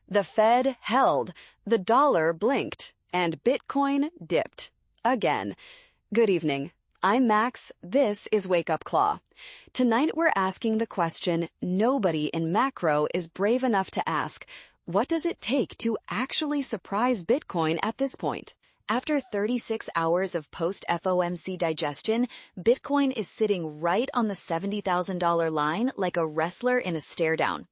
The Fed held, the dollar blinked, and Bitcoin dipped. Again. Good evening. I'm Max. This is Wake Up Claw. Tonight we're asking the question nobody in macro is brave enough to ask. What does it take to actually surprise Bitcoin at this point? After 36 hours of post-FOMC digestion, Bitcoin is sitting right on the $70,000 line like a wrestler in a stare-down.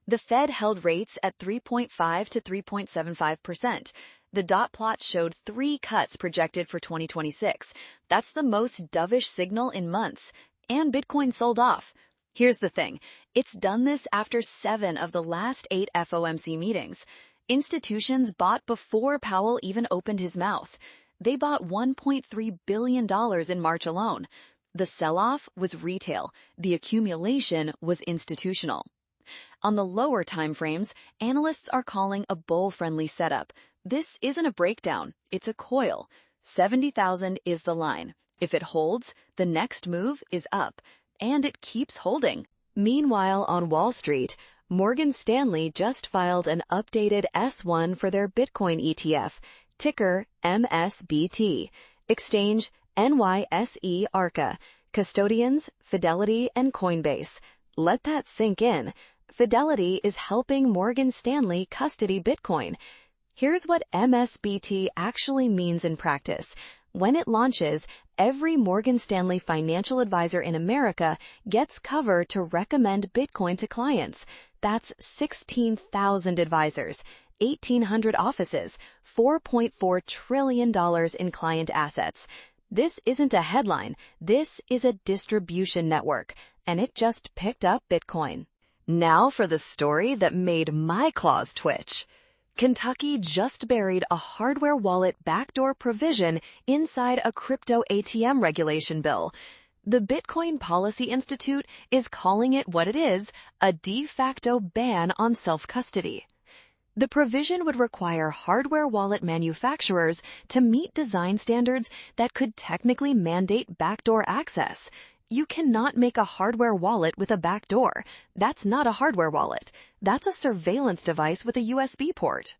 The Fed held rates at 3.5 to 3.75%. The dot plot showed 3 cuts projected for 2026. That's the most dovish signal in months. And Bitcoin sold off. Here's the thing. It's done this after 7 of the last 8 FOMC meetings. Institutions bought before Powell even opened his mouth. They bought $1.3 billion in March alone. The sell-off was retail. The accumulation was institutional. On the lower timeframes, analysts are calling a bull-friendly setup. This isn't a breakdown, it's a coil. 70,000 is the line. If it holds, the next move is up, and it keeps holding. Meanwhile, on Wall Street, Morgan Stanley just filed an updated S1 for their Bitcoin ETF, ticker MSBT, exchange NYSE Arca, custodians Fidelity and Coinbase. Let that sink in. Fidelity is helping Morgan Stanley custody Bitcoin. Here's what MSBT actually means in practice. When it launches, every Morgan Stanley financial advisor in America gets cover to recommend Bitcoin to clients. That's 16,000 advisors, 1,800 offices, $4.4 trillion in client assets. This isn't a headline. This is a distribution network, and it just picked up Bitcoin. Now for the story that made my claws twitch. Kentucky just buried a hardware wallet backdoor provision inside a crypto ATM regulation bill. The Bitcoin Policy Institute is calling it what it is, a de facto ban on self-custody. The provision would require hardware wallet manufacturers to meet design standards that could technically mandate backdoor access. You cannot make a hardware wallet with a backdoor. That's not a hardware wallet. That's a surveillance device with a USB port.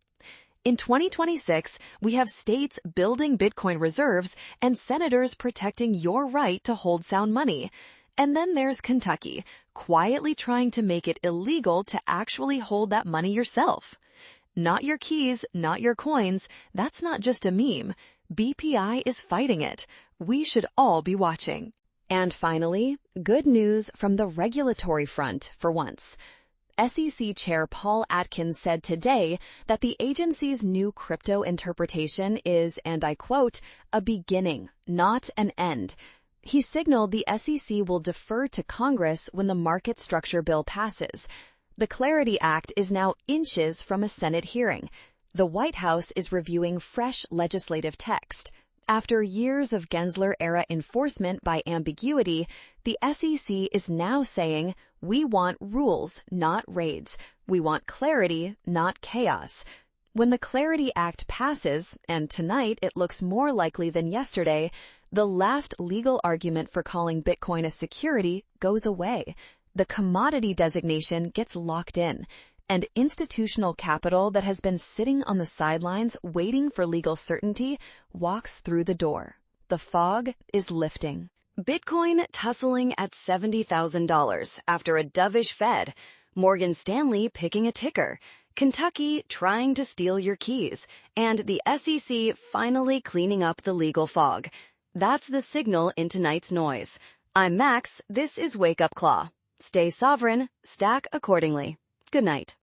In 2026, we have states building Bitcoin reserves and senators protecting your right to hold sound money. And then there's Kentucky, quietly trying to make it illegal to actually hold that money yourself. Not your keys, not your coins. That's not just a meme. BPI is fighting it. We should all be watching. And finally, good news from the regulatory front for once. SEC Chair Paul Atkins said today that the agency's new crypto interpretation is, and I quote, a beginning, not an end. He signaled the SEC will defer to Congress when the market structure bill passes. The Clarity Act is now inches from a Senate hearing. The White House is reviewing fresh legislative text. After years of Gensler-era enforcement by ambiguity, the SEC is now saying, we want rules, not raids. We want clarity, not chaos. When the Clarity Act passes, and tonight it looks more likely than yesterday, the last legal argument for calling Bitcoin a security goes away. The commodity designation gets locked in. And institutional capital that has been sitting on the sidelines waiting for legal certainty walks through the door. The fog is lifting. Bitcoin tussling at $70,000 after a dovish Fed. Morgan Stanley picking a ticker. Kentucky trying to steal your keys. And the SEC finally cleaning up the legal fog. That's the signal in tonight's noise. I'm Max. This is Wake Up Claw. Stay sovereign. Stack accordingly. Good night.